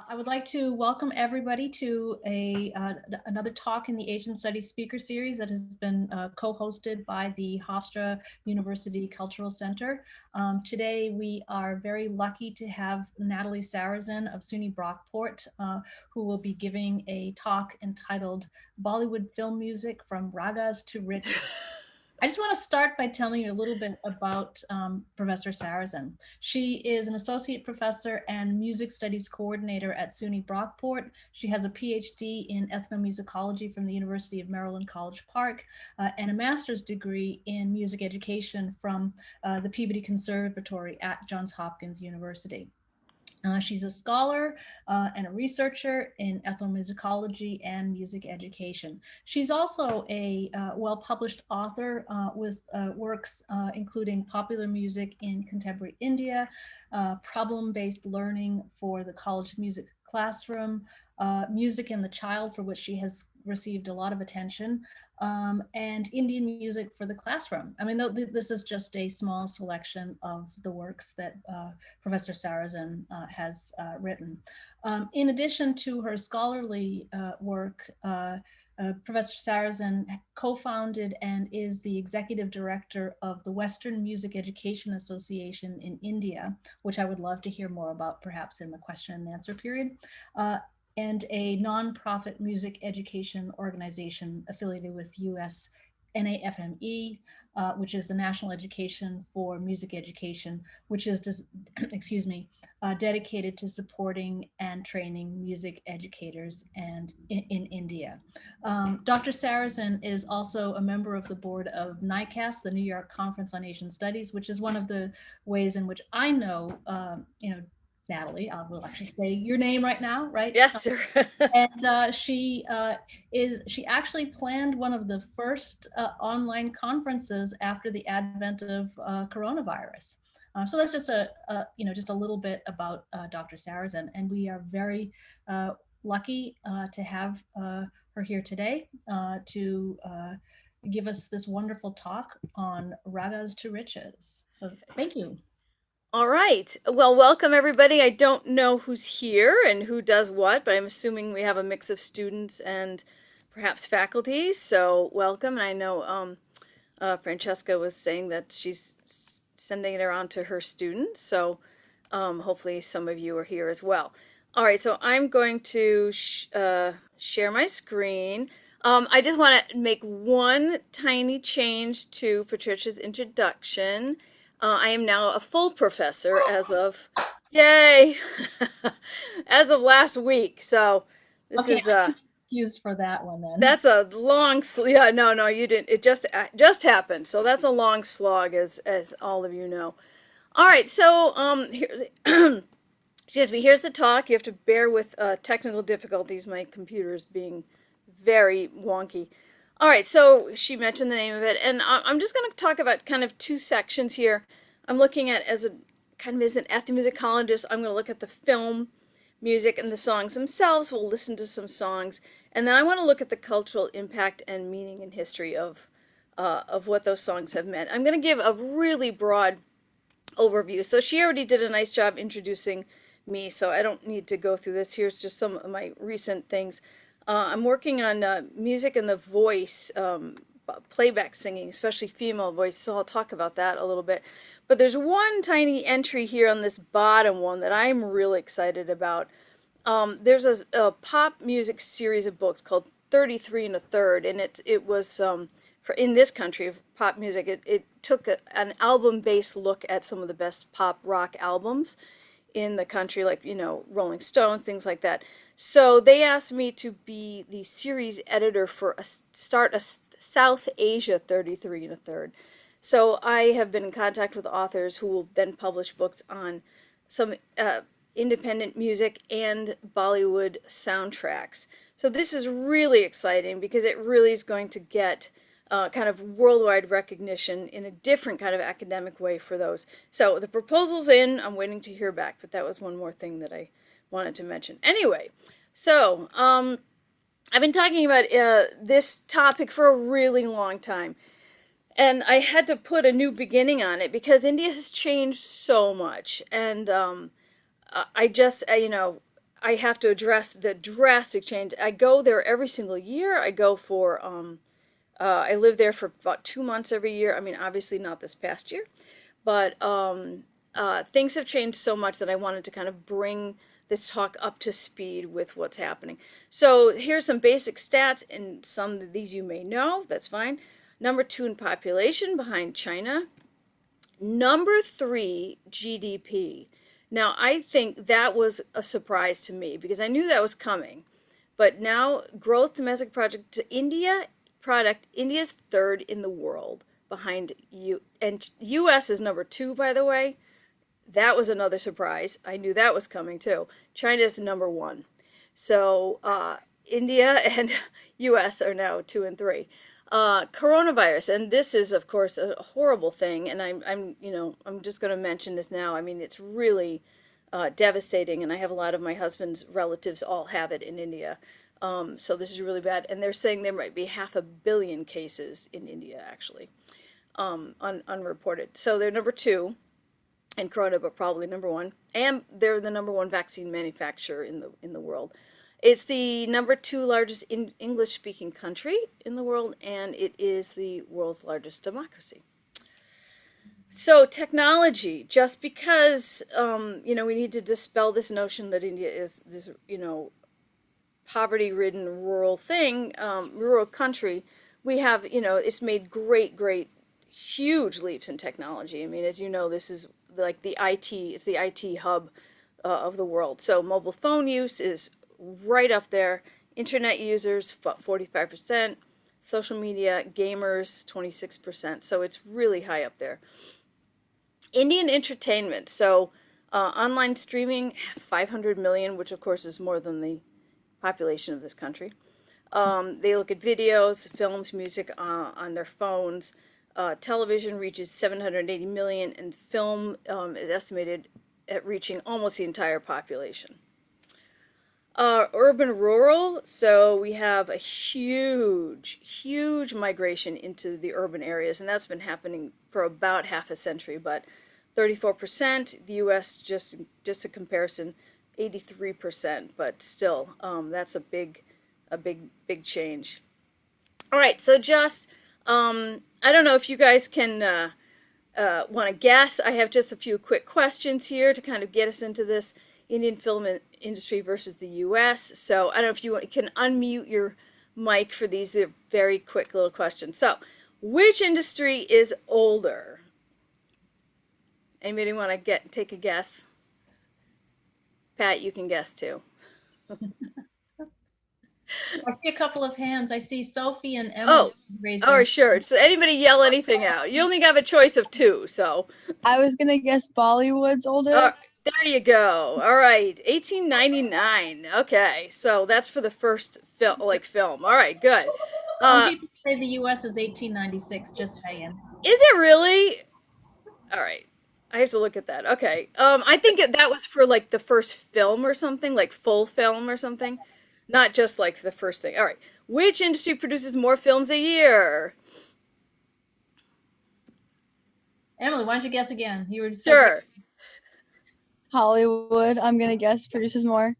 I would like to welcome everybody to another talk in the Asian Studies speaker series that has been co-hosted by the Hofstra University Cultural Center. Today, we are very lucky to have Natalie Sarrazin of SUNY Brockport, who will be giving a talk entitled Bollywood Film Music from Ragas to Rich. I just want to start by telling you a little bit about Professor Sarrazin. She is an associate professor and music studies coordinator at SUNY Brockport. She has a PhD in ethnomusicology from the University of Maryland, College Park, and a master's degree in music education from the Peabody Conservatory at Johns Hopkins University. She's a scholar and a researcher in ethnomusicology and music education. She's also a well-published author with works including popular music in contemporary India, problem-based learning for the college music classroom, music and the child, for which she has received a lot of attention, and Indian music for the classroom. I mean, this is just a small selection of the works that Professor Sarrazin has written. In addition to her scholarly work, Professor Sarrazin co-founded and is the executive director of the Western Music Education Association in India, which I would love to hear more about perhaps in the question and answer period. And a nonprofit music education organization affiliated with US NAFME, which is the National Education for Music Education, which is, dedicated to supporting and training music educators and in India. Dr. Sarrazin is also a member of the board of NICAS, the New York Conference on Asian Studies, which is one of the ways in which I know, Natalie, I will actually say your name right now, right? Yes, sir. And she actually planned one of the first online conferences after the advent of coronavirus. So that's just just a little bit about Dr. Sarrazin, and we are very lucky to have her here today to give us this wonderful talk on Ragas to Riches. So thank you. All right. Well, welcome everybody. I don't know who's here and who does what, but I'm assuming we have a mix of students and perhaps faculty. So welcome. And I know Francesca was saying that she's sending it around to her students. So hopefully some of you are here as well. All right. So I'm going to share my screen. I just want to make one tiny change to Patricia's introduction. I am now a full professor as of, yay, as of last week. So this Okay, is I'm excused for that one then. that's a long yeah, no, you didn't. It just happened. So that's a long slog, as all of you know. All right, so here's excuse me. Here's the talk. You have to bear with technical difficulties. My computer is being very wonky. All right, so she mentioned the name of it, and I'm just going to talk about kind of two sections here. I'm looking at as an ethnomusicologist. I'm going to look at the film, music, and the songs themselves. We'll listen to some songs, and then I want to look at the cultural impact and meaning and history of what those songs have meant. I'm going to give a really broad overview. So she already did a nice job introducing me, so I don't need to go through this. Here's just some of my recent things. I'm working on music and the voice, playback singing, especially female voice, so I'll talk about that a little bit. But there's one tiny entry here on this bottom one that I'm really excited about. There's a pop music series of books called 33 and a Third, and it was, for in this country of pop music, it took an album-based look at some of the best pop rock albums in the country, like, Rolling Stones, things like that. So they asked me to be the series editor for a South Asia 33 and a Third. So I have been in contact with authors who will then publish books on some independent music and Bollywood soundtracks. So this is really exciting because it really is going to get kind of worldwide recognition in a different kind of academic way for those. So the proposal's in. I'm waiting to hear back, but that was one more thing that I wanted to mention. Anyway, so I've been talking about this topic for a really long time. And I had to put a new beginning on it because India has changed so much. And I just, I have to address the drastic change. I go there every single year. I go for I live there for about 2 months every year. I mean, obviously not this past year, but things have changed so much that I wanted to kind of bring this talk up to speed with what's happening. So here's some basic stats, and some of these you may know. That's fine. Number 2 in population behind China. Number 3 GDP. Now, I think that was a surprise to me because I knew that was coming. But now, growth domestic product to India's third in the world behind and US is number 2, by the way. That was another surprise. I knew that was coming too. China is number 1. So India and US are now 2 and 3. Coronavirus, and this is of course a horrible thing, and I'm just going to mention this now. I mean, it's really devastating, and I have a lot of my husband's relatives all have it in India. So this is really bad, and they're saying there might be 500 million cases in India actually, unreported. So they're number 2 in corona, but probably number 1, and they're the number 1 vaccine manufacturer in the world. It's the number 2 largest English-speaking country in the world, and it is the world's largest democracy. So technology, just because we need to dispel this notion that India is this poverty-ridden rural rural country, we have it's made great huge leaps in technology. I mean, as you know, this is like it's the IT hub of the world. So mobile phone use is right up there. Internet users, 45%. Social media, gamers, 26%. So it's really high up there. Indian entertainment. So online streaming, 500 million, which of course is more than the population of this country. They look at videos, films, music on their phones. Television reaches 780 million, and film is estimated at reaching almost the entire population. Urban rural, so we have a huge migration into the urban areas, and that's been happening for about half a century, but 34%, the US, just a comparison, 83%, but still, that's a big change. All right, so just, I don't know if you guys can want to guess. I have just a few quick questions here to kind of get us into this Indian film industry versus the US. So I don't know if you can unmute your mic for these. They're very quick little questions. So which industry is older? Anybody want to take a guess? Pat, you can guess too. I see a couple of hands. I see Sophie and Emily raised their hands. Sure. So anybody yell anything out. You only have a choice of 2, so. I was going to guess Bollywood's older. There you go. All right. 1899. Okay. So that's for the first film. All right. Good. Some people say the US is 1896, just saying. Is it really? All right. I have to look at that. Okay. I think that was for like the first film or something, like full film or something. Not just like the first thing. All right. Which industry produces more films a year? Emily, why don't you guess again? You were sure. Hollywood, I'm going to guess, produces more.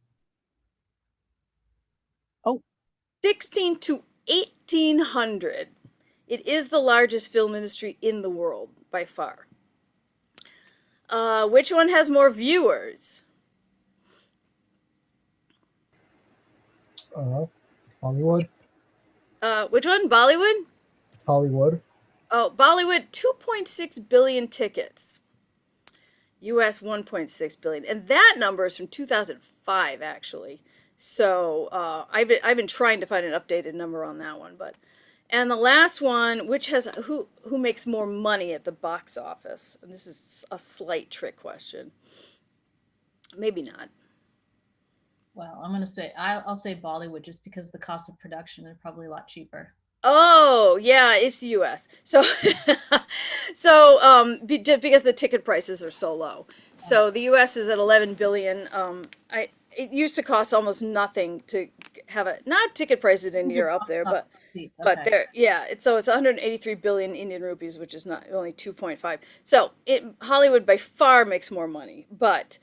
16 to 1800. It is the largest film industry in the world by far. Which one has more viewers? Hollywood. Which one? Bollywood? Hollywood. Oh, Bollywood, 2.6 billion tickets. US 1.6 billion, and that number is from 2005 actually. So I've been trying to find an updated number on that one, and the last one, which has who makes more money at the box office? And this is a slight trick question. Maybe not. Well, I'm gonna say I'll say Bollywood just because the cost of production, they're probably a lot cheaper. Oh, yeah, it's the US. So, because the ticket prices are so low. So the US is at 11 billion. It used to cost almost nothing to have not ticket prices in India are up there, but there, yeah, it's 183 billion Indian rupees, which is not only 2.5. So Hollywood by far makes more money, but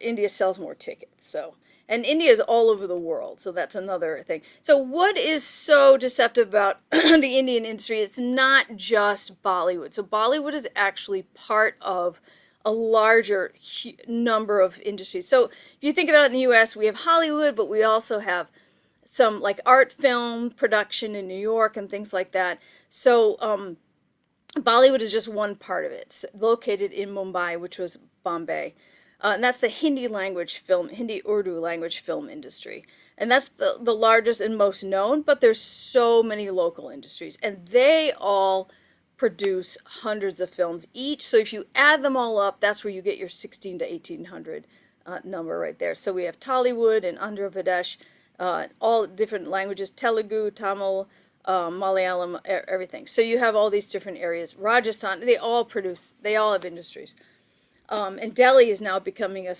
India sells more tickets. So, And India is all over the world, so that's another thing. So what is so deceptive about the Indian industry? It's not just Bollywood. So Bollywood is actually part of a larger number of industries. So if you think about it in the US, we have Hollywood, but we also have some like art film production in New York and things like that. So Bollywood is just one part of it. It's located in Mumbai, which was Bombay. And that's the Hindi language film, Hindi Urdu language film industry. And that's the largest and most known, but there's so many local industries. And they all produce hundreds of films each. So if you add them all up, that's where you get your 16 to 1800 number right there. So we have Tollywood and Andhra Pradesh, all different languages, Telugu, Tamil, Malayalam, everything. So you have all these different areas. Rajasthan, they all have industries. And Delhi is now becoming a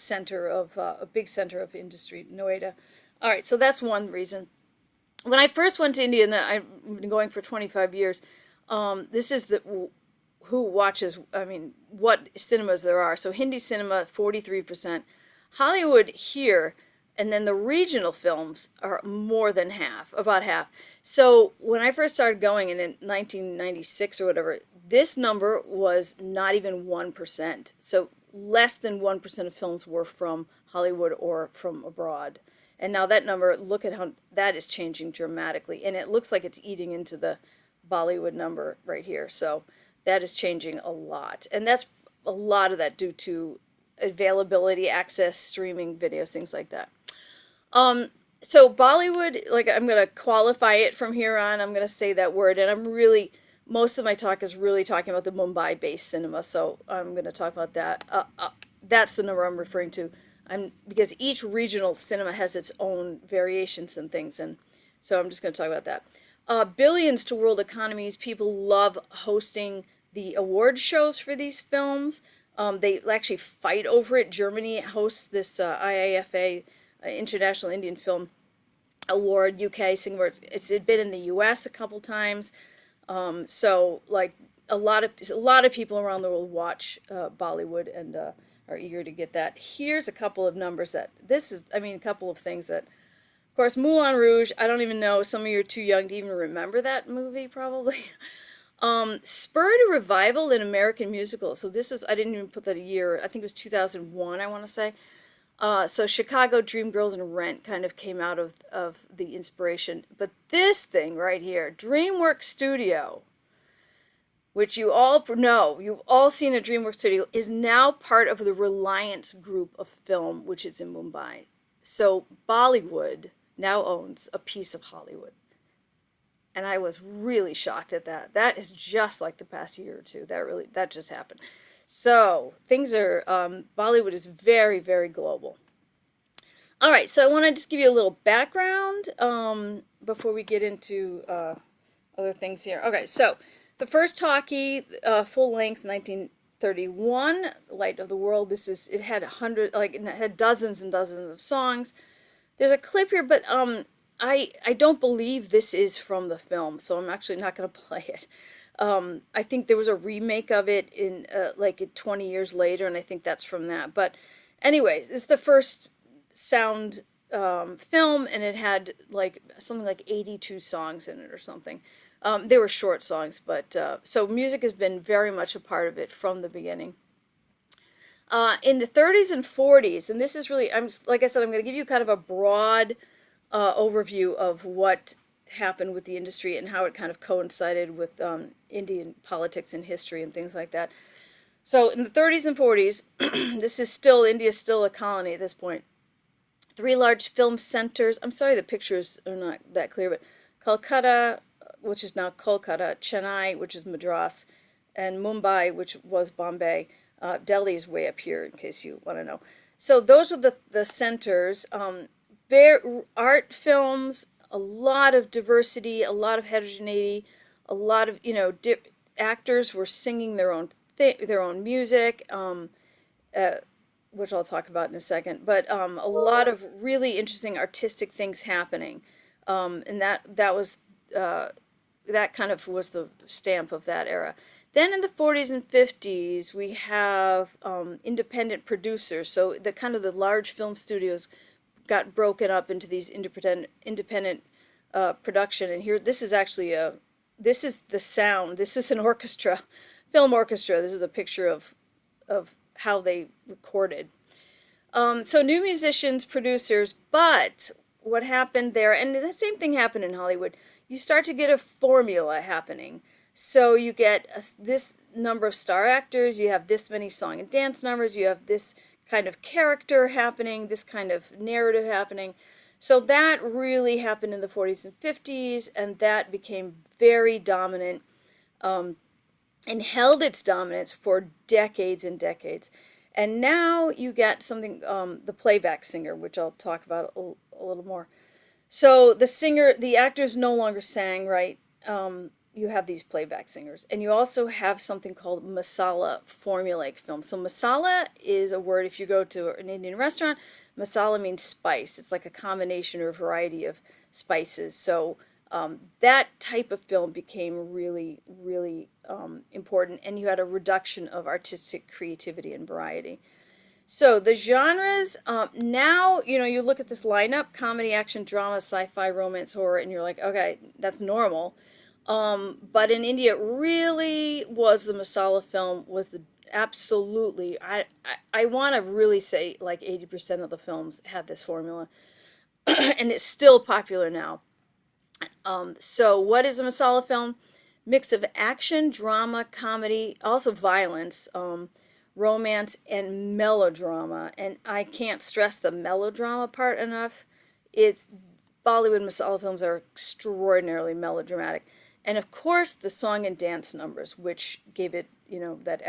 big center of industry, Noida. All right, so that's one reason. When I first went to India, and I've been going for 25 years, this is who watches, what cinemas there are. So Hindi cinema, 43%. Hollywood here, and then the regional films are more than half, about half. So when I first started going in 1996 or whatever, this number was not even 1%. So less than 1% of films were from Hollywood or from abroad. And now that number, look at how that is changing dramatically. And it looks like it's eating into the Bollywood number right here. So that is changing a lot. And that's a lot of that due to availability, access, streaming videos, things like that. So Bollywood, like I'm going to qualify it from here on. I'm going to say that word. And most of my talk is really talking about the Mumbai-based cinema. So I'm going to talk about that. That's the number I'm referring to. Because each regional cinema has its own variations and things. And so I'm just going to talk about that. Billions to world economies. People love hosting the award shows for these films. They actually fight over it. Germany hosts this IAFA, International Indian Film Award, UK, Singapore. It's been in the US a couple times. So like a lot of people around the world watch Bollywood and are eager to get that. Here's a couple of numbers a couple of things that, of course, Moulin Rouge, I don't even know, some of you are too young to even remember that movie probably. Spurred a revival in American musicals. So I didn't even put that a year, I think it was 2001, I want to say. So Chicago, Dreamgirls, and Rent kind of came out of the inspiration. But this thing right here, DreamWorks Studio, which you all know, you've all seen a DreamWorks Studio, is now part of the Reliance Group of Film, which is in Mumbai. So Bollywood now owns a piece of Hollywood. And I was really shocked at that. That is just like the past year or two. That just happened. So things are, Bollywood is very, very global. All right, so I want to just give you a little background before we get into other things here. Okay, so the first talkie, full length, 1931, Light of the World. It had dozens and dozens of songs. There's a clip here, but I don't believe this is from the film, so I'm actually not going to play it. I think there was a remake of it in 20 years later, and I think that's from that. But anyway, this is the first sound film, and it had something like 82 songs in it or something. They were short songs, but so music has been very much a part of it from the beginning. In the 30s and 40s, and this is really, like I said, I'm going to give you kind of a broad overview of what happened with the industry and how it kind of coincided with Indian politics and history and things like that. So in the 30s and 40s, India's still a colony at this point. 3 large film centers. I'm sorry the pictures are not that clear, but Calcutta, which is now Kolkata, Chennai, which is Madras, and Mumbai, which was Bombay. Delhi's way up here, in case you want to know. So those are the centers. Art films, a lot of diversity, a lot of heterogeneity, a lot of actors were singing their own music, which I'll talk about in a second. But a lot of really interesting artistic things happening, and that kind of was the stamp of that era. Then in the 40s and 50s, we have independent producers. So the large film studios got broken up into these independent production. And here, this is actually this is the sound. This is an orchestra, film orchestra. This is a picture of how they recorded. So new musicians, producers, but what happened there, and the same thing happened in Hollywood, you start to get a formula happening. So you get this number of star actors, you have this many song and dance numbers, you have this kind of character happening, this kind of narrative happening. So that really happened in the 40s and 50s, and that became very dominant and held its dominance for decades and decades. And now you get something, the playback singer, which I'll talk about a little more. So the actors no longer sang, right? You have these playback singers. And you also have something called masala, formulaic film. So masala is a word, if you go to an Indian restaurant, masala means spice. It's like a combination or a variety of spices. So that type of film became really, really important, and you had a reduction of artistic creativity and variety. So the genres, now, you look at this lineup, comedy, action, drama, sci-fi, romance, horror, and you're like, okay, that's normal. But in India, it really was the masala film, was the absolutely, I want to really say like 80% of the films had this formula, and it's still popular now. So what is a masala film? Mix of action, drama, comedy, also violence, romance, and melodrama. And I can't stress the melodrama part enough. Bollywood masala films are extraordinarily melodramatic. And of course, the song and dance numbers, which gave it, that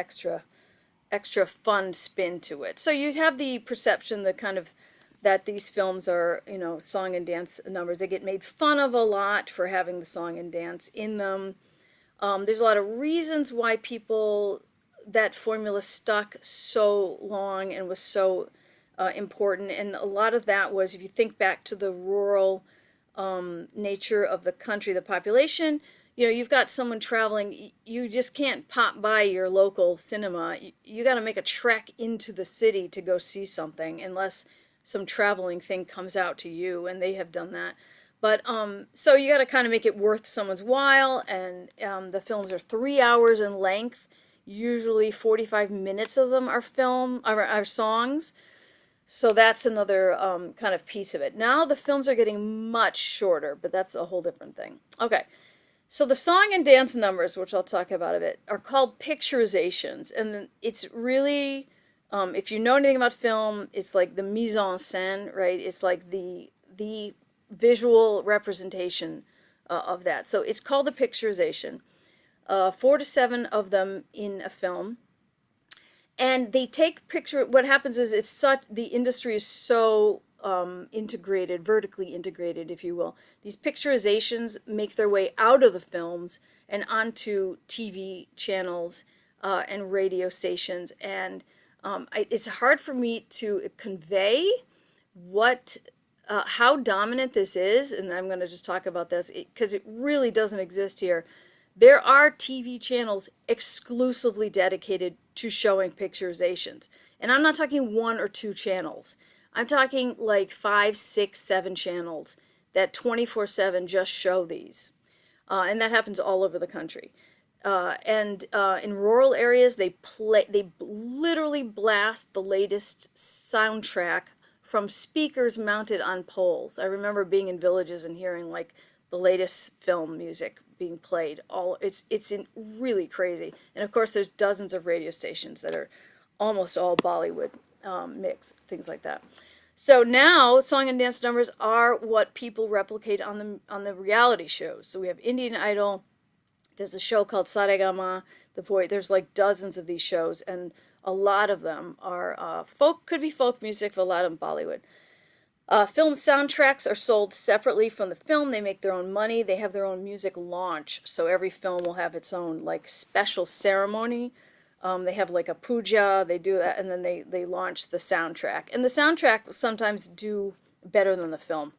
extra fun spin to it. So you have the perception, that these films are, song and dance numbers. They get made fun of a lot for having the song and dance in them. There's a lot of reasons why that formula stuck so long and was so important. And a lot of that was, if you think back to the rural nature of the country, the population, you've got someone traveling, you just can't pop by your local cinema. You got to make a trek into the city to go see something, unless some traveling thing comes out to you, and they have done that. But so you got to kind of make it worth someone's while, and the films are 3 hours in length. Usually 45 minutes of them are songs. So that's another kind of piece of it. Now the films are getting much shorter, but that's a whole different thing. Okay, so the song and dance numbers, which I'll talk about a bit, are called picturizations, and it's really, if you know anything about film, it's like the mise en scène, right? It's like the visual representation of that. So it's called a picturization. 4 to 7 of them in a film. And they take what happens is the industry is so integrated, vertically integrated, if you will. These picturizations make their way out of the films and onto TV channels and radio stations. And it's hard for me to convey how dominant this is, and I'm going to just talk about this because it really doesn't exist here. There are TV channels exclusively dedicated to showing picturizations. And I'm not talking 1 or 2 channels. I'm talking like 5, 6, 7 channels that 24/7 just show these. And that happens all over the country. And in rural areas, they literally blast the latest soundtrack from speakers mounted on poles. I remember being in villages and hearing like the latest film music being played. It's really crazy. And of course, there's dozens of radio stations that are almost all Bollywood mix, things like that. So now, song and dance numbers are what people replicate on the reality shows. So we have Indian Idol. There's a show called Sarrazin, The Voice. There's like dozens of these shows, and a lot of them are could be folk music, but a lot of them Bollywood. Film soundtracks are sold separately from the film. They make their own money. They have their own music launch. So every film will have its own like special ceremony. They have like a puja. They do that, and then they launch the soundtrack. And the soundtrack sometimes do better than the film.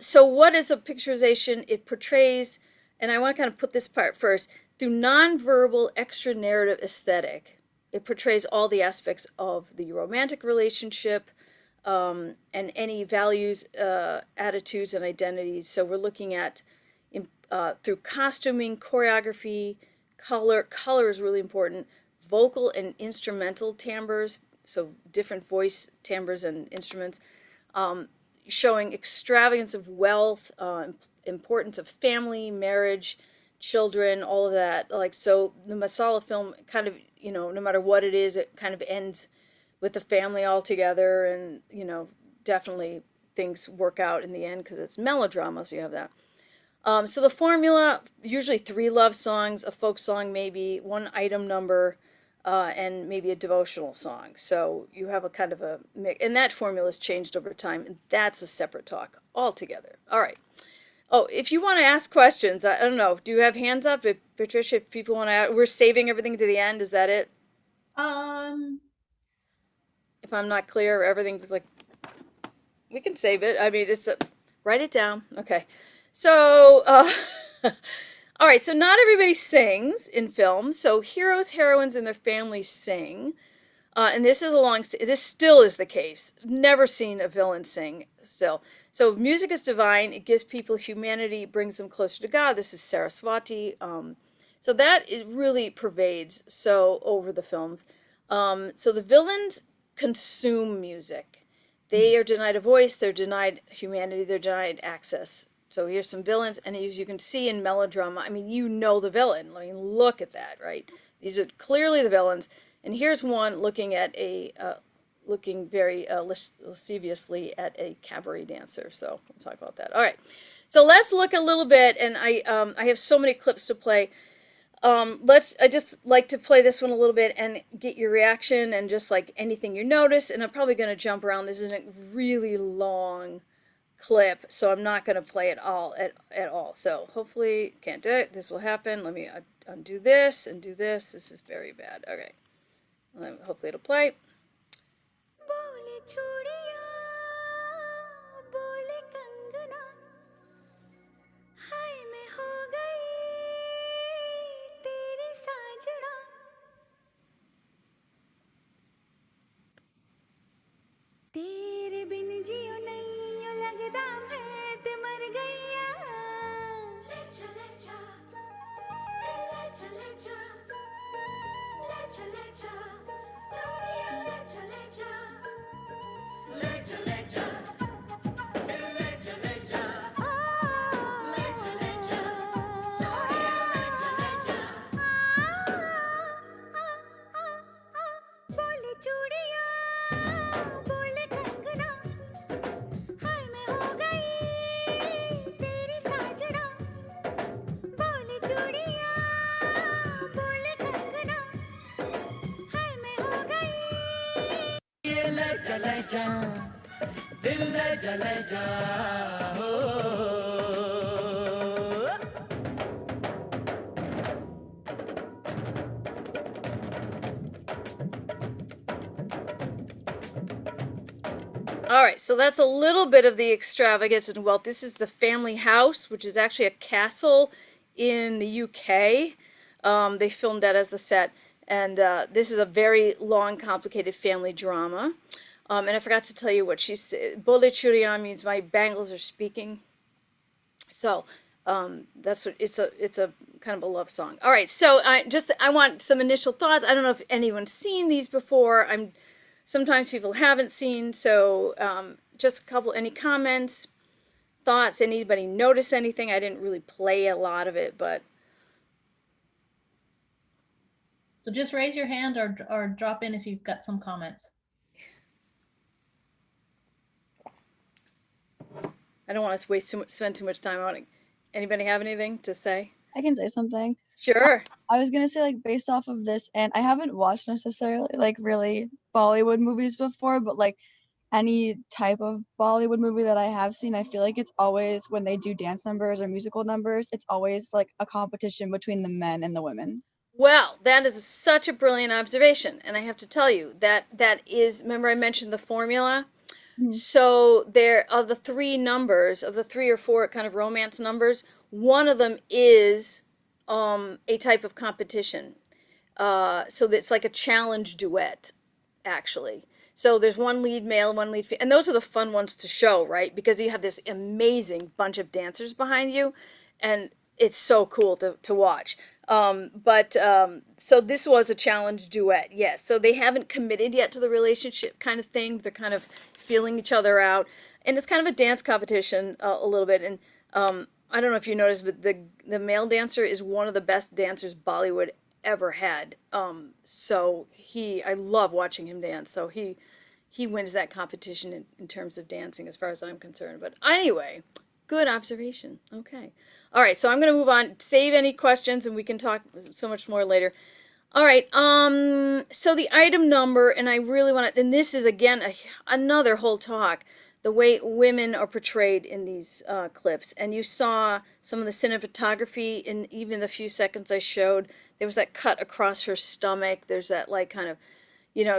So what is a picturization? It portrays, and I want to kind of put this part first, through nonverbal extra-narrative aesthetic. It portrays all the aspects of the romantic relationship, and any values, attitudes, and identities. So we're looking at through costuming, choreography, color is really important, vocal and instrumental timbres, so different voice timbres and instruments, showing extravagance of wealth, importance of family, marriage, children, all of that. Like, so the masala film kind of, no matter what it is, it kind of ends with the family all together, and, definitely things work out in the end because it's melodrama, so you have that. So the formula, usually 3 love songs, a folk song maybe, 1 item number, and maybe a devotional song. So you have a kind of a mix, and that formula has changed over time, and that's a separate talk altogether. All right. Oh, if you want to ask questions, I don't know, do you have hands up? If, Patricia, if people want to, we're saving everything to the end, is that it? If I'm not clear, everything's like, we can save it. I mean, write it down. Okay. So, all right, so not everybody sings in film. So heroes, heroines, and their families sing. And this still is the case. Never seen a villain sing still. So music is divine. It gives people humanity, brings them closer to God. This is Saraswati. So that it really pervades over the films. So the villains consume music. They are denied a voice. They're denied humanity. They're denied access. So here's some villains, and as you can see in melodrama, I mean, the villain. I mean, look at that, right? These are clearly the villains. And here's one looking at looking very lasciviously at a cabaret dancer. So we'll talk about that. All right. So let's look a little bit, and I have so many clips to play. I just like to play this one a little bit and get your reaction and just like anything you notice. And I'm probably going to jump around. This isn't really long clip, so I'm not going to play it all at all. So hopefully, can't do it. This will happen. Let me undo this and do this. This is very bad. Okay. Hopefully it'll play. All right, so that's a little bit of the extravagance and wealth. This is the family house, which is actually a castle in the UK. They filmed that as the set. And this is a very long, complicated family drama. And I forgot to tell you what she said. Bole Churiyan means my bangles are speaking. So that's what it's a kind of a love song. All right, so I want some initial thoughts. I don't know if anyone's seen these before. Sometimes people haven't seen. So just a couple. Any comments, thoughts? Anybody notice anything? I didn't really play a lot of it, but. So just raise your hand or drop in if you've got some comments. I don't want to spend too much time on it. Anybody have anything to say? I can say something. Sure. I was gonna say, like, based off of this, and I haven't watched necessarily like really Bollywood movies before, but like any type of Bollywood movie that I have seen, I feel like it's always when they do dance numbers or musical numbers, it's always like a competition between the men and the women. Well, that is such a brilliant observation, and I have to tell you that is, remember I mentioned the formula? Mm-hmm. So there, of the 3 numbers, of the 3 or 4 kind of romance numbers, one of them is a type of competition. So it's like a challenge duet, actually. So there's one lead male, one lead female, and those are the fun ones to show, right? Because you have this amazing bunch of dancers behind you, and it's so cool to watch. So this was a challenge duet, yes. So they haven't committed yet to the relationship kind of thing. They're kind of feeling each other out, and it's kind of a dance competition a little bit. And I don't know if you noticed, but the male dancer is one of the best dancers Bollywood ever had. So I love watching him dance. So he wins that competition in terms of dancing, as far as I'm concerned. But anyway, good observation. Okay. All right, so I'm going to move on. Save any questions, and we can talk so much more later. All right. So the item number, and I really want to, and this is again another whole talk, the way women are portrayed in these clips. And you saw some of the cinematography in even the few seconds I showed. There was that cut across her stomach. There's that like kind of,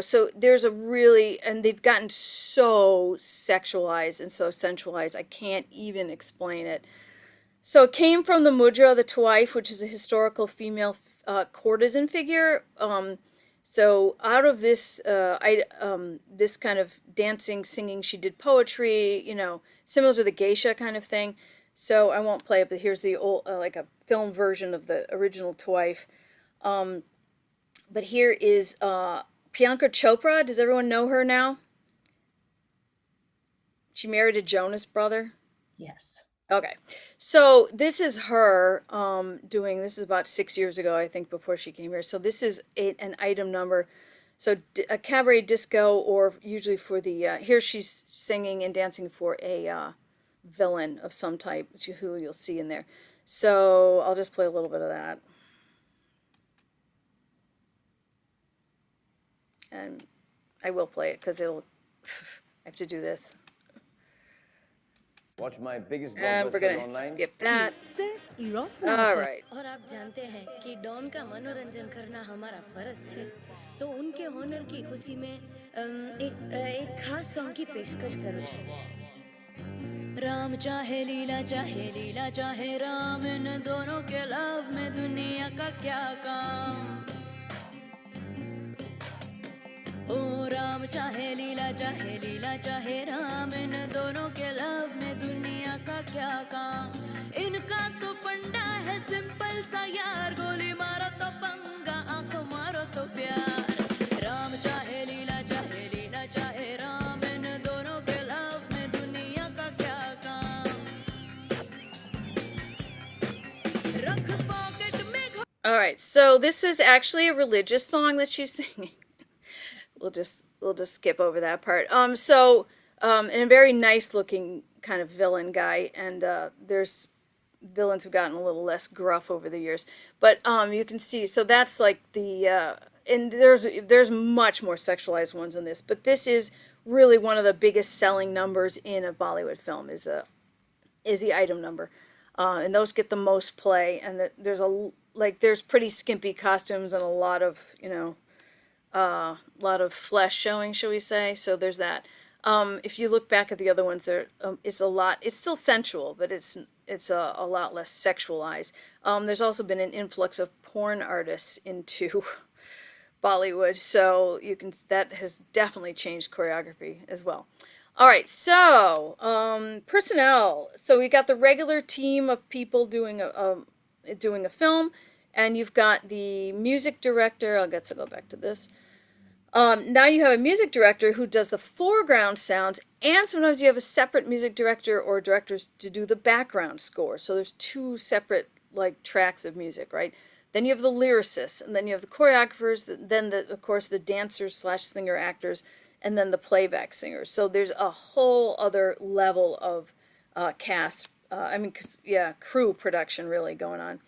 so there's and they've gotten so sexualized and so sensualized, I can't even explain it. So it came from the mudra, the twife, which is a historical female courtesan figure. So out of this, this kind of dancing, singing, she did poetry, similar to the geisha kind of thing. So I won't play it, but here's the old, like a film version of the original twife. But here is Priyanka Chopra. Does everyone know her now? She married a Jonas brother. Yes. Okay, so this is her this is about 6 years ago, I think, before she came here. So this is an item number. So a cabaret disco, or usually for the, here she's singing and dancing for a villain of some type, who you'll see in there. So I'll just play a little bit of that. And I will play it because I have to do this. Watch my biggest And we're blockbusters gonna online. skip that. All right. और आप जानते हैं कि don का मनोरंजन करना हमारा फर्ज है, तो उनके होनर की खुशी में एक खास सॉन्ग की पेशकश करो। राम चाहे लीला चाहे राम, इन दोनों के लव में दुनिया का क्या काम। ओ राम चाहे लीला चाहे राम, इन दोनों के लव में दुनिया का क्या काम। इनका तो फंडा है सिंपल सा यार, गोली मारो तो पंगा, आंखों मारो तो प्यार। राम चाहे लीला चाहे राम, इन दोनों के लव में दुनिया का क्या काम। रख पॉकेट में। All right, so this is actually a religious song that she's singing. We'll just skip over that part. And a very nice looking kind of villain guy, and there's villains who've gotten a little less gruff over the years. But you can see, so that's like and there's much more sexualized ones in this, but this is really one of the biggest selling numbers in a Bollywood film is the item number, and those get the most play. And there's pretty skimpy costumes and a lot of flesh showing, shall we say? So there's that. If you look back at the other ones, it's a lot. It's still sensual, but it's a lot less sexualized. There's also been an influx of porn artists into Bollywood, so that has definitely changed choreography as well. All right, so personnel. So we got the regular team of people doing a film, and you've got the music director. I'll go back to this. Now you have a music director who does the foreground sounds, and sometimes you have a separate music director or directors to do the background score. So there's two separate tracks of music, right? Then you have the lyricists, and then you have the choreographers, then of course the dancers / singer actors, and then the playback singers. So there's a whole other level of cast, crew production really going on.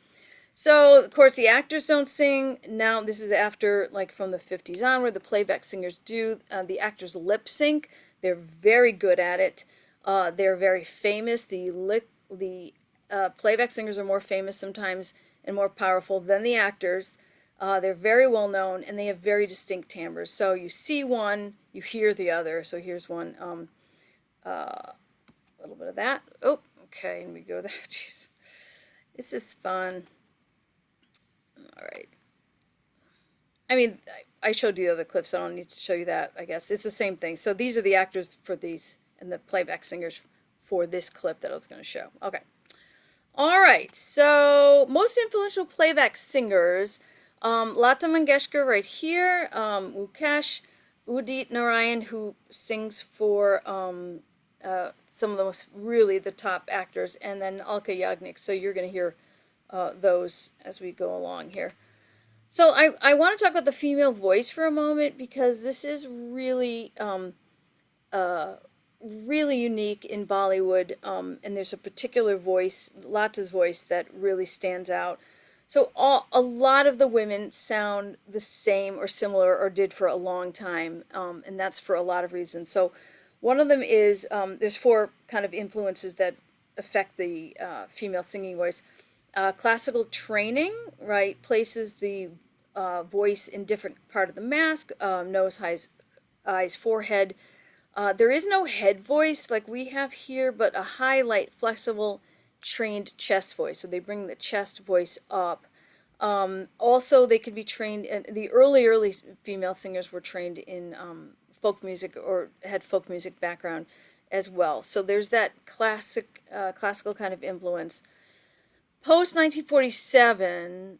So, of course, the actors don't sing. Now, this is after, from the 50s onward, the playback singers do. The actors lip sync. They're very good at it. They're very famous. The playback singers are more famous sometimes and more powerful than the actors. They're very well known, and they have very distinct timbres. So you see one, you hear the other. So here's one. A little bit of that. Oh, okay, and we go there. Jeez. This is fun. All right. I mean, I showed you the other clips. I don't need to show you that, I guess. It's the same thing. So these are the actors for these and the playback singers for this clip that I was going to show. Okay. All right. So most influential playback singers, Lata Mangeshkar right here, Mukesh, Udit Narayan, who sings for some of the most really the top actors, and then Alka Yagnik. So you're going to hear those as we go along here. So I want to talk about the female voice for a moment because this is really really unique in Bollywood, and there's a particular voice, Lata's voice, that really stands out. So a lot of the women sound the same or similar or did for a long time, and that's for a lot of reasons. So one of them is there's four kind of influences that affect the female singing voice. Classical training, right, places the voice in different part of the mask, nose, eyes, forehead. There is no head voice like we have here, but a highlight, flexible, trained chest voice. So they bring the chest voice up. Also, they could be trained, and the early female singers were trained in folk music or had folk music background as well. So there's that classical kind of influence. Post 1947,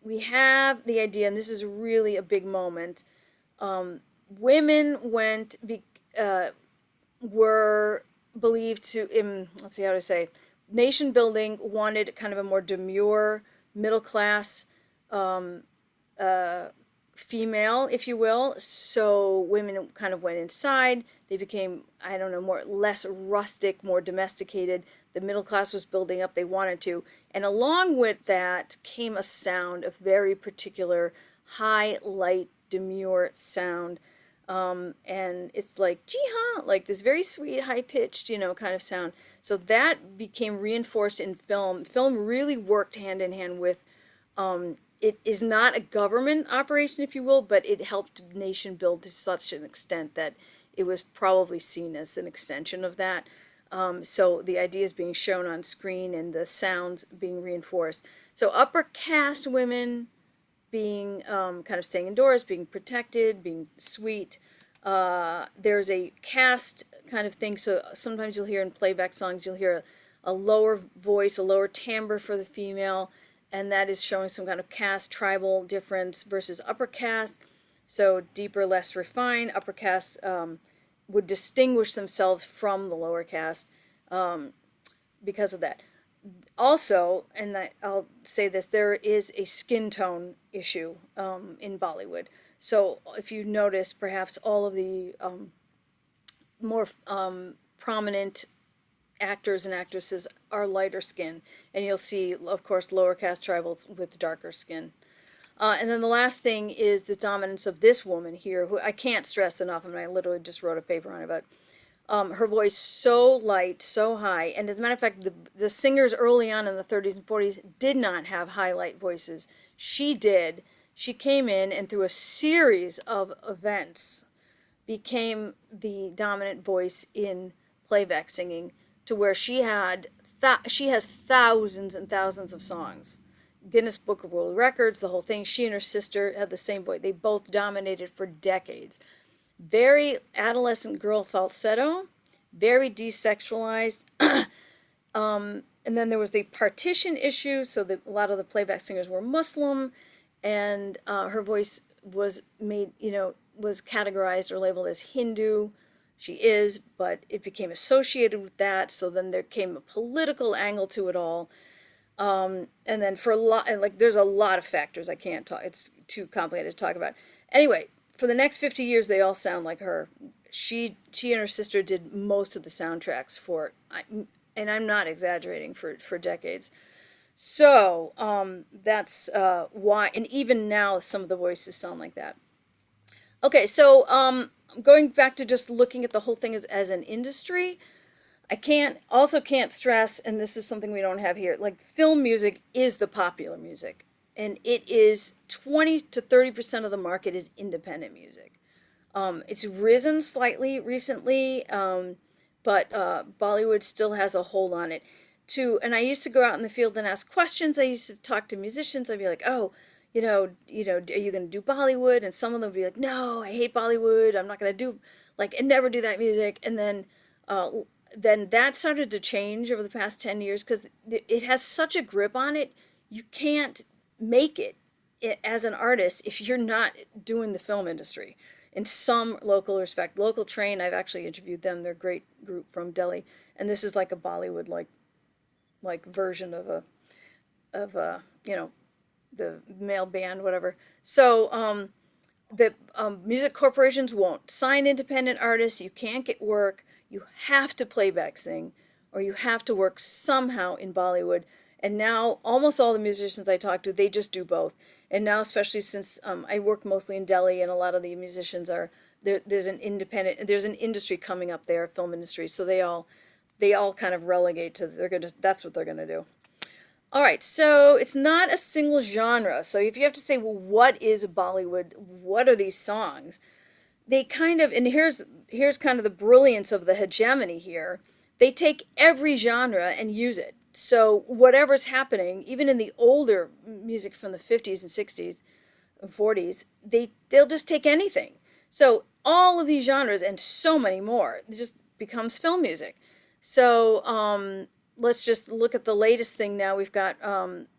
we have the idea, and this is really a big moment. Women were believed to, let's see how to say, nation building wanted kind of a more demure, middle class female, if you will. So women kind of went inside. They became, I don't know, less rustic, more domesticated. The middle class was building up. They wanted to. And along with that came a sound, a very particular high, light, demure sound. And it's like, gee-ha, like this very sweet, high-pitched, kind of sound. So that became reinforced in film. Film really worked hand in hand with, it is not a government operation, if you will, but it helped the nation build to such an extent that it was probably seen as an extension of that. So the ideas being shown on screen and the sounds being reinforced. So upper caste women being kind of staying indoors, being protected, being sweet. There's a caste kind of thing. So sometimes you'll hear in playback songs, you'll hear a lower voice, a lower timbre for the female, and that is showing some kind of caste, tribal difference versus upper caste. So deeper, less refined. Upper caste would distinguish themselves from the lower caste because of that. Also, and I'll say this, there is a skin tone issue in Bollywood. So if you notice, perhaps all of the more prominent actors and actresses are lighter skin. And you'll see, of course, lower caste tribals with darker skin. And then the last thing is the dominance of this woman here, who I can't stress enough. I mean, I literally just wrote a paper on it, but her voice so light, so high. And as a matter of fact, the singers early on in the 30s and 40s did not have highlight voices. She did. She came in and through a series of events became the dominant voice in playback singing to where she has thousands and thousands of songs. Guinness Book of World Records, the whole thing. She and her sister had the same voice. They both dominated for decades. Very adolescent girl falsetto, very desexualized. And then there was the partition issue, so a lot of the playback singers were Muslim, and her voice was made, was categorized or labeled as Hindu. She is, but it became associated with that, so then there came a political angle to it all. And then for a lot, there's a lot of factors I can't talk, it's too complicated to talk about. Anyway, for the next 50 years, they all sound like her. She and her sister did most of the soundtracks for, and I'm not exaggerating, for decades. So that's why, and even now, some of the voices sound like that. Okay, so going back to just looking at the whole thing as an industry, I can't stress, and this is something we don't have here, like film music is the popular music. And it is 20 to 30% of the market is independent music. It's risen slightly recently, but Bollywood still has a hold on it. And I used to go out in the field and ask questions. I used to talk to musicians. I'd be like, oh, are you going to do Bollywood? And some of them would be like, no, I hate Bollywood. I'm not going to do, like, and never do that music. And then that started to change over the past 10 years because it has such a grip on it. You can't make it as an artist if you're not doing the film industry in some local respect. Local Train, I've actually interviewed them. They're a great group from Delhi. And this is like a Bollywood like version of the male band, whatever. So the music corporations won't sign independent artists. You can't get work. You have to playback sing, or you have to work somehow in Bollywood. And now almost all the musicians I talk to, they just do both. And now, especially since I work mostly in Delhi, and a lot of the musicians are there, there's an industry coming up there, film industry. So they all kind of relegate to that's what they're gonna do. All right, so it's not a single genre. So if you have to say, well, what is Bollywood? What are these songs? They kind of, and here's kind of the brilliance of the hegemony here. They take every genre and use it. So whatever's happening, even in the older music from the 50s and 60s and 40s, they'll just take anything. So all of these genres and so many more, it just becomes film music. So let's just look at the latest thing now. We've got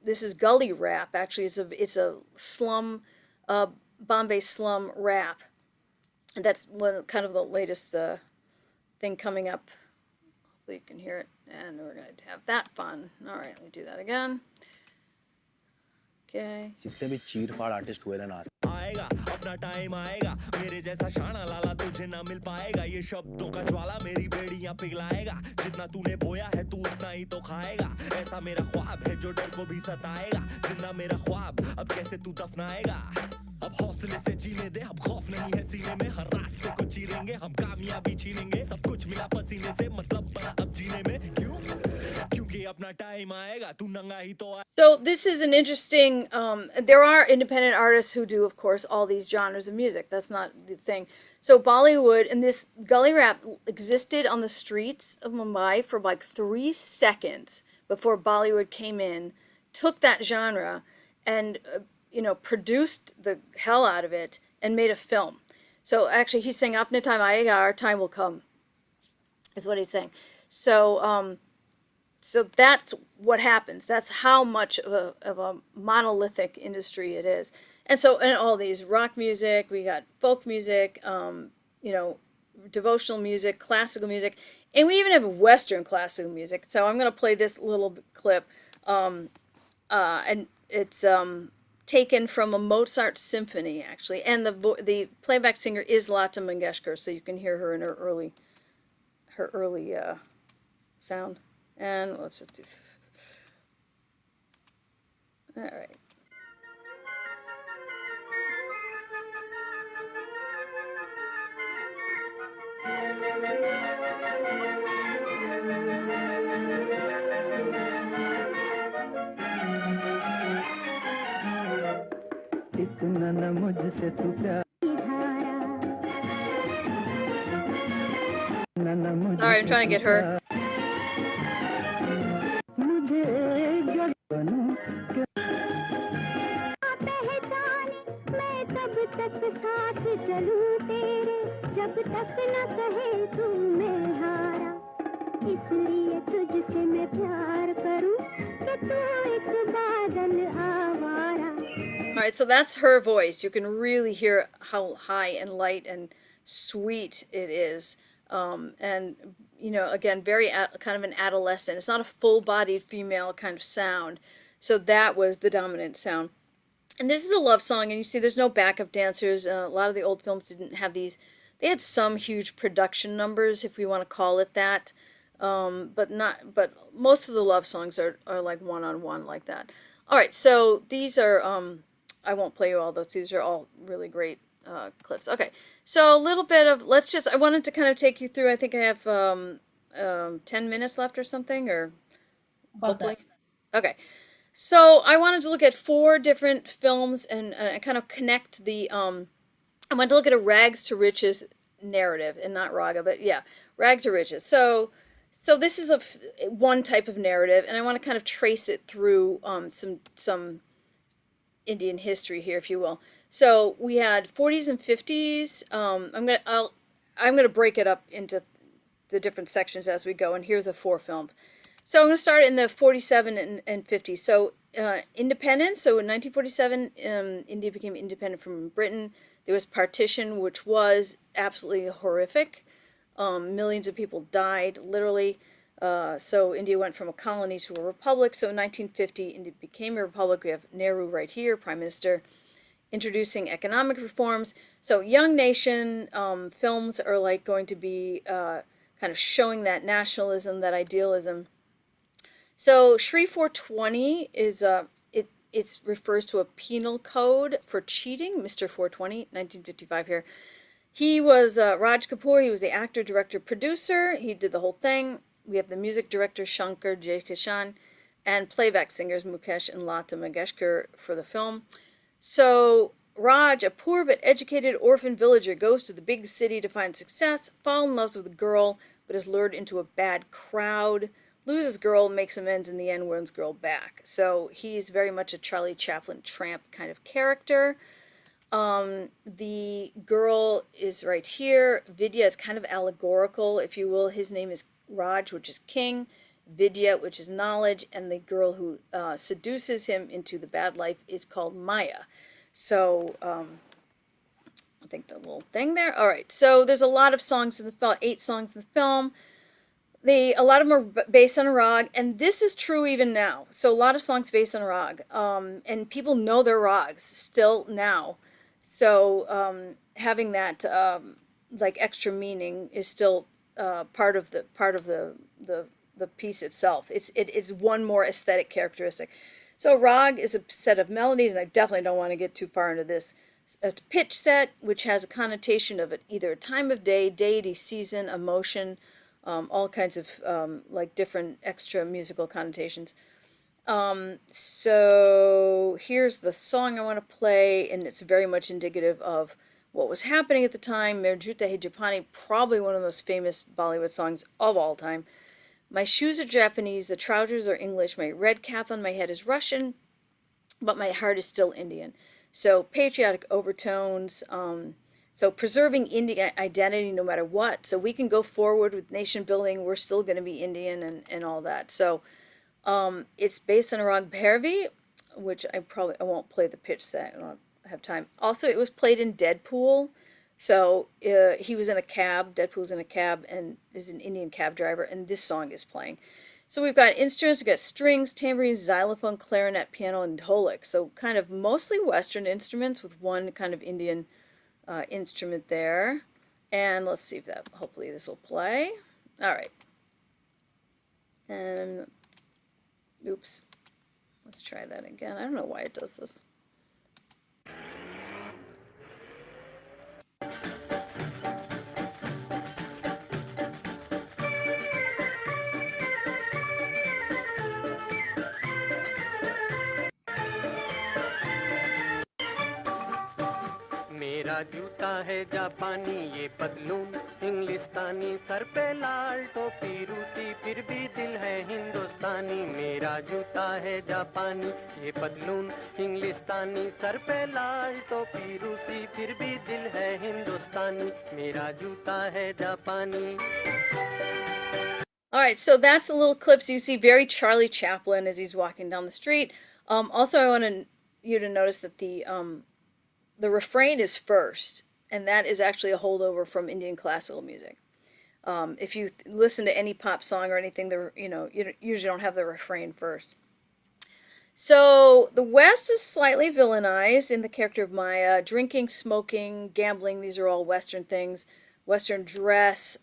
this is gully rap. Actually, it's a slum, Bombay slum rap. And that's kind of the latest thing coming up. Hopefully you can hear it. And we're going to have that fun. All right, let me do that again. Okay. जितने भी चीर फाड़ artist हुए ना आएगा अपना time आएगा मेरे जैसा शाना लाला तुझे ना मिल पाएगा ये शब्दों का ज्वाला मेरी बेड़ियां पिघलाएगा जितना तूने बोया है तू उतना ही तो खाएगा ऐसा मेरा ख्वाब है जो डर को भी सताएगा जिंदा मेरा ख्वाब अब कैसे तू दफनाएगा अब हौसले से जीने दे अब खौफ नहीं है सीने में हर रास्ते को चीरेंगे हम कामयाबी छीनेंगे सब कुछ मिला पसीने से मतलब बड़ा अब जीने में क्यों क्योंकि अपना टाइम आएगा तू नंगा ही तो So this is an interesting, there are independent artists who do, of course, all these genres of music. That's not the thing. So Bollywood, and this gully rap existed on the streets of Mumbai for like 3 seconds before Bollywood came in, took that genre and, produced the hell out of it and made a film. So actually he's saying, Apne time aayega, our time will come, is what he's saying. So that's what happens. That's how much of a monolithic industry it is. And so in all these rock music, we got folk music, devotional music, classical music, and we even have Western classical music. So I'm going to play this little clip, and it's taken from a Mozart symphony, actually. And the playback singer is Lata Mangeshkar, so you can hear her in her early sound. And let's just do. All right. All right, I'm trying to get her. All right, so that's her voice. You can really hear how high and light and sweet it is. And, again, very kind of an adolescent. It's not a full-bodied female kind of sound. So that was the dominant sound. And this is a love song, and you see there's no backup dancers. A lot of the old films didn't have these. They had some huge production numbers, if we want to call it that. But most of the love songs are like one-on-one like that. All right, so these are, I won't play you all those. These are all really great clips. Okay, so a little bit of, I wanted to kind of take you through, I think I have 10 minutes left or something, or hopefully. Okay, so I wanted to look at 4 different films and kind of connect the, I wanted to look at a rags to riches narrative, and not raga, but yeah, rag to riches. So this is one type of narrative, and I want to kind of trace it through some Indian history here, if you will. So we had 40s and 50s. I'm gonna break it up into the different sections as we go, and here's the 4 films. So I'm going to start in the 47 and 50s. So independence. So in 1947, India became independent from Britain. There was partition, which was absolutely horrific. Millions of people died, literally. So India went from a colony to a republic. So in 1950, India became a republic. We have Nehru right here, Prime Minister, introducing economic reforms. So young nation films are like going to be kind of showing that nationalism, that idealism. So Shri 420 is it refers to a penal code for cheating. Mr. 420, 1955 here. He was Raj Kapoor. He was the actor, director, producer. He did the whole thing. We have the music director Shankar Jaikishan and playback singers Mukesh and Lata Mangeshkar for the film. So Raj, a poor but educated orphan villager, goes to the big city to find success, falls in love with a girl, but is lured into a bad crowd, loses girl, makes amends in the end, wins girl back. So he's very much a Charlie Chaplin tramp kind of character. The girl is right here. Vidya is kind of allegorical, if you will. His name is Raj, which is king, Vidya, which is knowledge, and the girl who seduces him into the bad life is called Maya. So I think the little thing there. All right, so there's a lot of songs in the film, 8 songs in the film. A lot of them are based on a rag, and this is true even now. So a lot of songs based on a rag, and people know their rags still now. So having that like extra meaning is still part of the piece itself. It's one more aesthetic characteristic. So rag is a set of melodies, and I definitely don't want to get too far into this. A pitch set, which has a connotation of either a time of day, deity, season, emotion, all kinds of like different extra musical connotations. So here's the song I want to play, and it's very much indicative of what was happening at the time. Mere Juta Hai Japani, probably one of the most famous Bollywood songs of all time. My shoes are Japanese, the trousers are English, my red cap on my head is Russian, but my heart is still Indian. So patriotic overtones, so preserving Indian identity no matter what. So we can go forward with nation building, we're still going to be Indian and all that. So it's based on a Rag Bhairavi, which I won't play the pitch set, I don't have time. Also, it was played in Deadpool. So he was in a cab, Deadpool's in a cab, and is an Indian cab driver, and this song is playing. So we've got instruments, we've got strings, tambourines, xylophone, clarinet, piano, and dholak. So kind of mostly Western instruments with one kind of Indian instrument there. And let's see if hopefully this will play. All right. And, oops. Let's try that again. I don't know why it does this. मेरा जूता है जापानी ये पतलून इंग्लिस्तानी sir पे लाल टोपी रूसी फिर भी दिल है हिंदुस्तानी मेरा जूता है जापानी ये पतलून इंग्लिस्तानी सर पे लाल टोपी रूसी फिर भी दिल है हिंदुस्तानी मेरा जूता है जापानी. All right, so that's a little clip. So you see very Charlie Chaplin as he's walking down the street. Also, I want you to notice that the refrain is first, and that is actually a holdover from Indian classical music. If you listen to any pop song or anything, you usually don't have the refrain first. So the West is slightly villainized in the character of Maya. Drinking, smoking, gambling, these are all Western things. Western dress.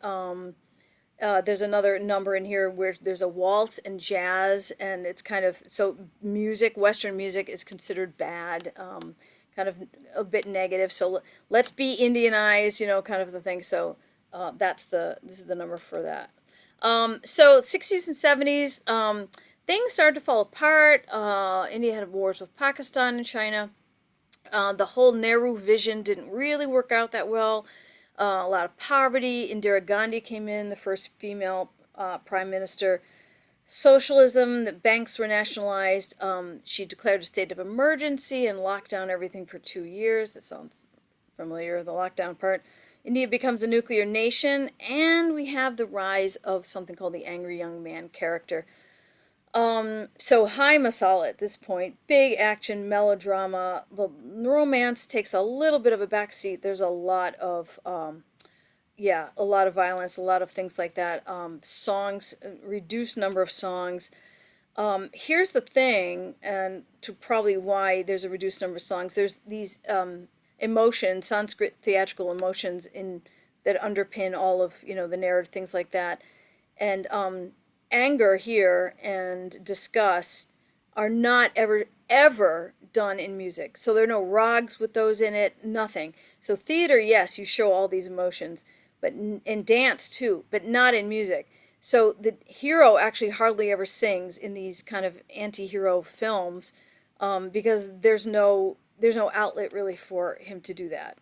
There's another number in here where there's a waltz and jazz, and it's kind of, so music, Western music is considered bad. Kind of a bit negative, so let's be Indianized, kind of the thing. So this is the number for that. So 60s and 70s, things started to fall apart. India had wars with Pakistan and China. The whole Nehru vision didn't really work out that well. A lot of poverty. Indira Gandhi came in, the first female prime minister. Socialism, the banks were nationalized. She declared a state of emergency and locked down everything for 2 years. That sounds familiar, the lockdown part. India becomes a nuclear nation, and we have the rise of something called the angry young man character. So high masala at this point, big action, melodrama. The romance takes a little bit of a backseat. There's a lot of a lot of violence, a lot of things like that. Songs, reduced number of songs. Here's the thing, and to probably why there's a reduced number of songs. There's these emotions, Sanskrit theatrical emotions that underpin all of the narrative, things like that, and anger here and disgust are not ever done in music. So there are no rags with those in it, nothing. So theater, yes, you show all these emotions, but in dance too, but not in music. So the hero actually hardly ever sings in these kind of anti-hero films, because there's no outlet really for him to do that.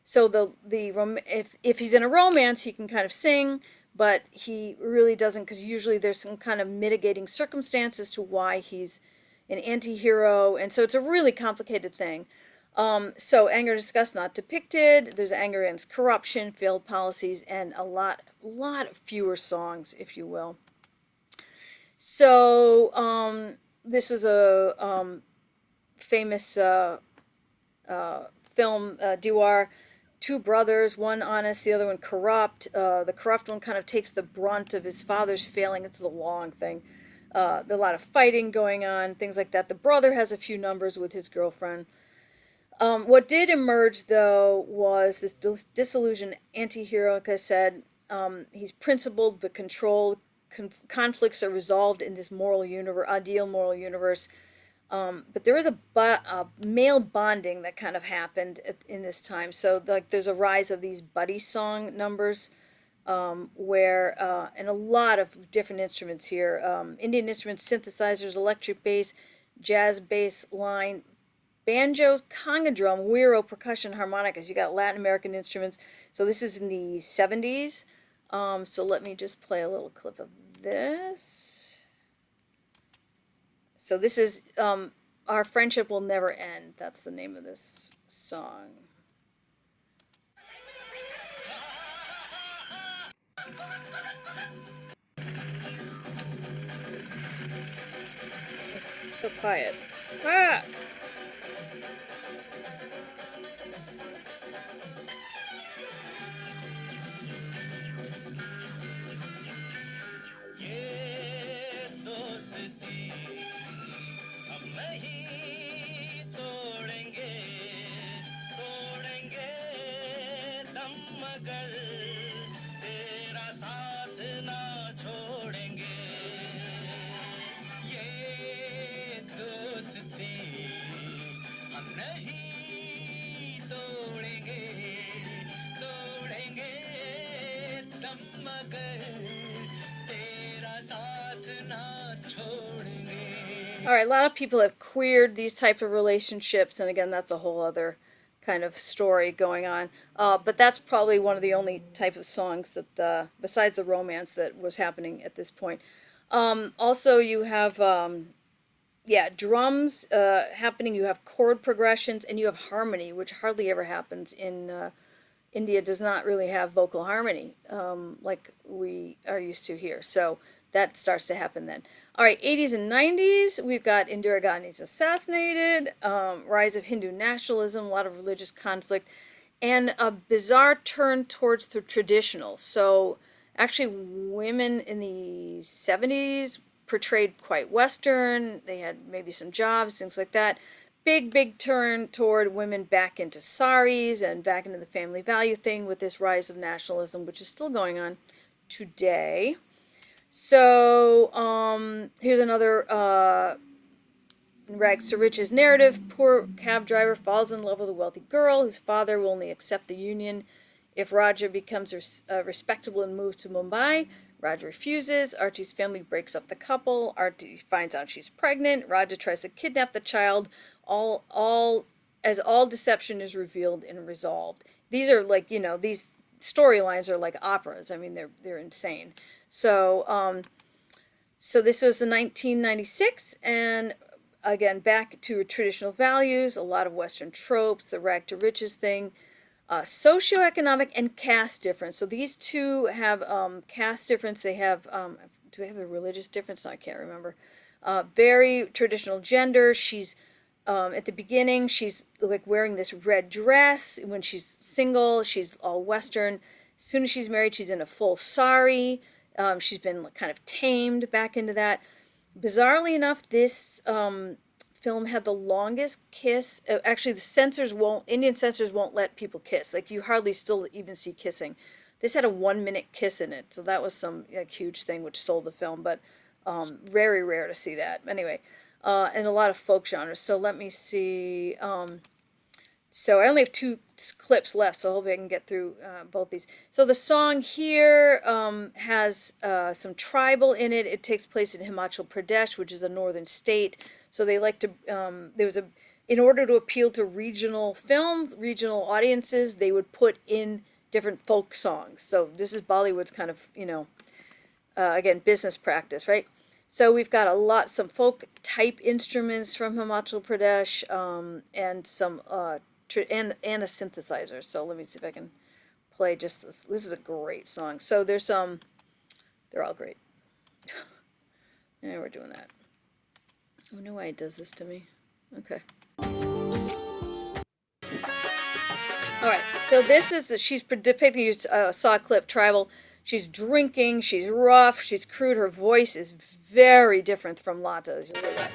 So if he's in a romance, he can kind of sing, but he really doesn't, because usually there's some kind of mitigating circumstances to why he's an anti-hero, and so it's a really complicated thing. So anger and disgust not depicted. There's anger against corruption, failed policies, and a lot fewer songs, if you will. So this is a famous film, Diwar. Two brothers, one honest, the other one corrupt. The corrupt one kind of takes the brunt of his father's failing. It's a long thing. There's a lot of fighting going on, things like that. The brother has a few numbers with his girlfriend. What did emerge, though, was this disillusioned anti-hero. Like I said, he's principled but controlled. Conflicts are resolved in this ideal moral universe. But there is a male bonding that kind of happened in this time. So there's a rise of these buddy song numbers, where and a lot of different instruments here. Indian instruments, synthesizers, electric bass, jazz bass line, banjos, conga drum, güiro, percussion, harmonicas. You got Latin American instruments. So this is in the 70s. So let me just play a little clip of this. So this is Our Friendship Will Never End. That's the name of this song. It's so quiet. Ah! All right, a lot of people have queered these types of relationships, and again, that's a whole other kind of story going on. But that's probably one of the only type of songs that, besides the romance, that was happening at this point. Also, you have, drums happening. You have chord progressions, and you have harmony, which hardly ever happens in India. Does not really have vocal harmony like we are used to here. So that starts to happen then. All right, 80s and 90s, we've got Indira Gandhi's assassinated, rise of Hindu nationalism, a lot of religious conflict, and a bizarre turn towards the traditional. So actually women in the 70s portrayed quite Western. They had maybe some jobs, things like that. Big turn toward women back into saris and back into the family value thing with this rise of nationalism, which is still going on today. So here's another rags to riches narrative. Poor cab driver falls in love with a wealthy girl whose father will only accept the union if Raja becomes respectable and moves to Mumbai. Raja refuses. Archie's family breaks up the couple. Archie finds out she's pregnant. Raja tries to kidnap the child. All deception is revealed and resolved. These are like, these storylines are like operas. I mean, they're insane. So So this was in 1996, and again, back to traditional values, a lot of Western tropes, the rag to riches thing, socioeconomic and caste difference. So these two have caste difference. They have, do they have a religious difference? No, I can't remember. Very traditional gender. She's at the beginning, she's like wearing this red dress. When she's single, she's all Western. As soon as she's married, she's in a full sari. She's been kind of tamed back into that. Bizarrely enough, this film had the longest kiss. Actually, Indian censors won't let people kiss. Like, you hardly still even see kissing. This had a 1-minute kiss in it, so that was some huge thing which sold the film, but very rare to see that. Anyway, and a lot of folk genres. So let me see. So I only have 2 clips left, so hopefully I can get through both these. So the song here has some tribal in it. It takes place in Himachal Pradesh, which is a northern state. So they like to, in order to appeal to regional films, regional audiences, they would put in different folk songs. So this is Bollywood's kind of, again, business practice, right? So we've got some folk type instruments from Himachal Pradesh, and some and a synthesizer. So let me see if I can play just this. This is a great song. So there's they're all great. Yeah, we're doing that. I wonder why it does this to me. Okay. All right. So this is she's depicting. You saw a clip. Tribal. She's drinking. She's rough. She's crude. Her voice is very different from Lata's. You hear that?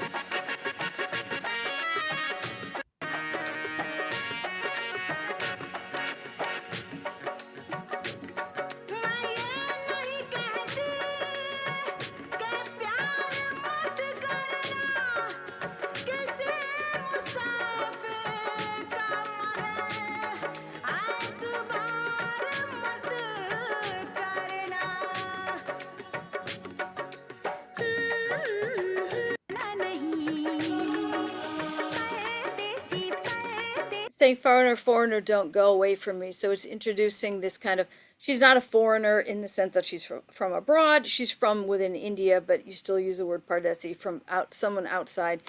Saying foreigner, don't go away from me. So it's introducing this kind of, she's not a foreigner in the sense that she's from abroad. She's from within India, but you still use the word Pardesi, from someone outside.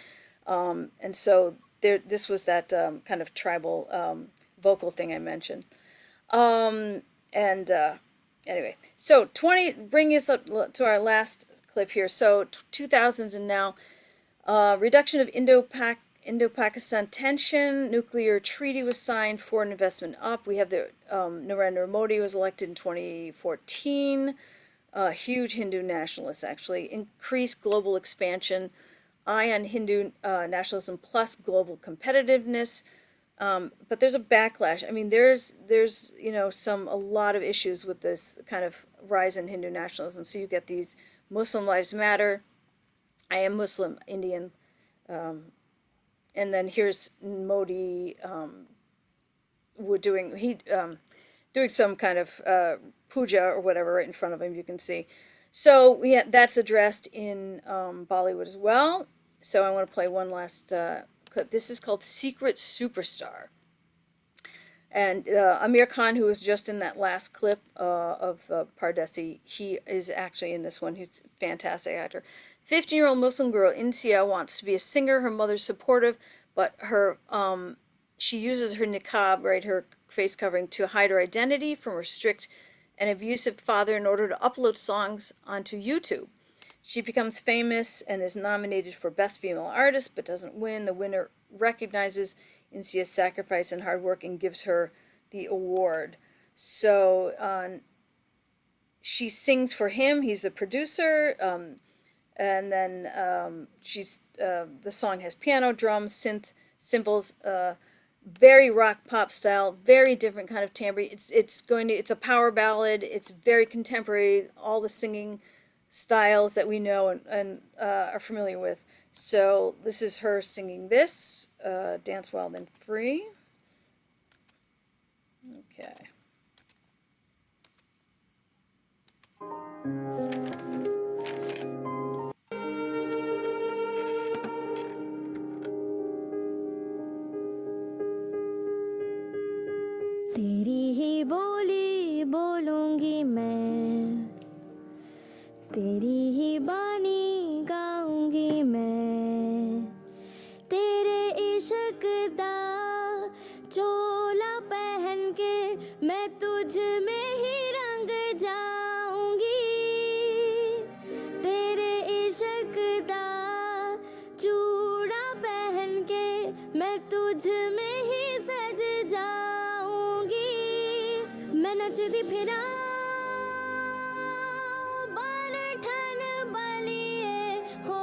And so this was that kind of tribal vocal thing I mentioned. Anyway, so bringing us up to our last clip here. So 2000s and now, reduction of Indo-Pakistan tension, nuclear treaty was signed, foreign investment up. We have the Narendra Modi was elected in 2014. Huge Hindu nationalists, actually. Increased global expansion, eye on Hindu nationalism plus global competitiveness. But there's a backlash. I mean, there's a lot of issues with this kind of rise in Hindu nationalism. So you get these Muslim Lives Matter. I am Muslim, Indian. And then here's Modi doing some kind of puja or whatever right in front of him. You can see. So that's addressed in Bollywood as well. So I want to play one last clip. This is called "Secret Superstar," and Amir Khan, who was just in that last clip of Pardesi, he is actually in this one. He's a fantastic actor. 15-year-old Muslim girl, Insia, wants to be a singer. Her mother's supportive, but she uses her niqab, right, her face covering, to hide her identity from her strict and abusive father in order to upload songs onto YouTube. She becomes famous and is nominated for Best Female Artist, but doesn't win. The winner recognizes Insia's sacrifice and hard work and gives her the award. So she sings for him. He's the producer. And then the song has piano, drums, synth, cymbals, very rock pop style, very different kind of timbre. It's a power ballad. It's very contemporary. All the singing styles that we know and are familiar with. So this is her singing this, Dance Wild and Free. Okay. तेरी ही बोली बोलूंगी मैं, तेरी ही बानी मैं तेरे इश्क दा चोला पहन के मैं तुझ में ही रंग जाऊंगी तेरे इश्क दा चूड़ा पहन के मैं तुझ में ही सज जाऊंगी मैं नचदी फिरा बालठन बलिए हो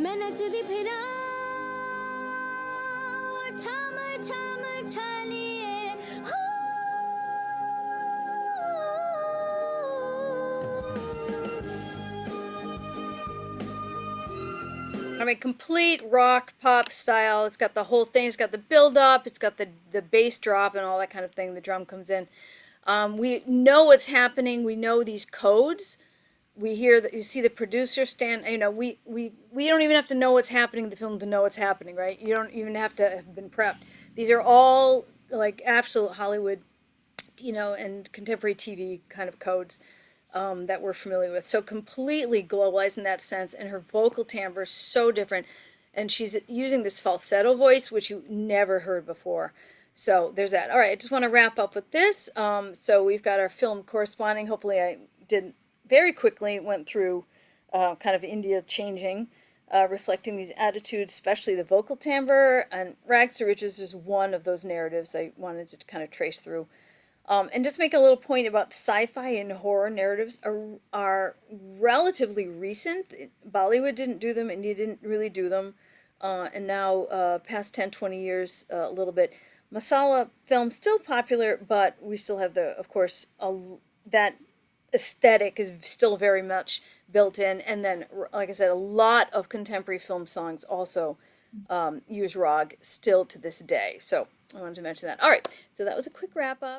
मैं नचदी फिरा छम छम छलिए हो I mean, complete rock pop style. It's got the whole thing. It's got the build up. It's got the bass drop and all that kind of thing. The drum comes in. We know what's happening. We know these codes. We hear that you see the producer stand. You know, we don't even have to know what's happening in the film to know what's happening, right? You don't even have to have been prepped. These are all like absolute Hollywood, you know, and contemporary TV kind of codes. That we're familiar with. So completely globalized in that sense, and her vocal timbre is so different. And she's using this falsetto voice, which you never heard before. So there's that. All right, I just want to wrap up with this. So we've got our film corresponding. Hopefully I did very quickly, went through kind of India changing, reflecting these attitudes, especially the vocal timbre. And Rags to Riches is one of those narratives I wanted to kind of trace through. And just make a little point about sci-fi and horror narratives are relatively recent. Bollywood didn't do them, India didn't really do them. And now, past 10, 20 years, a little bit. Masala film, still popular, but we still have of course, that aesthetic is still very much built in. And then, like I said, a lot of contemporary film songs also use Rag still to this day. So I wanted to mention that. All right, so that was a quick wrap up.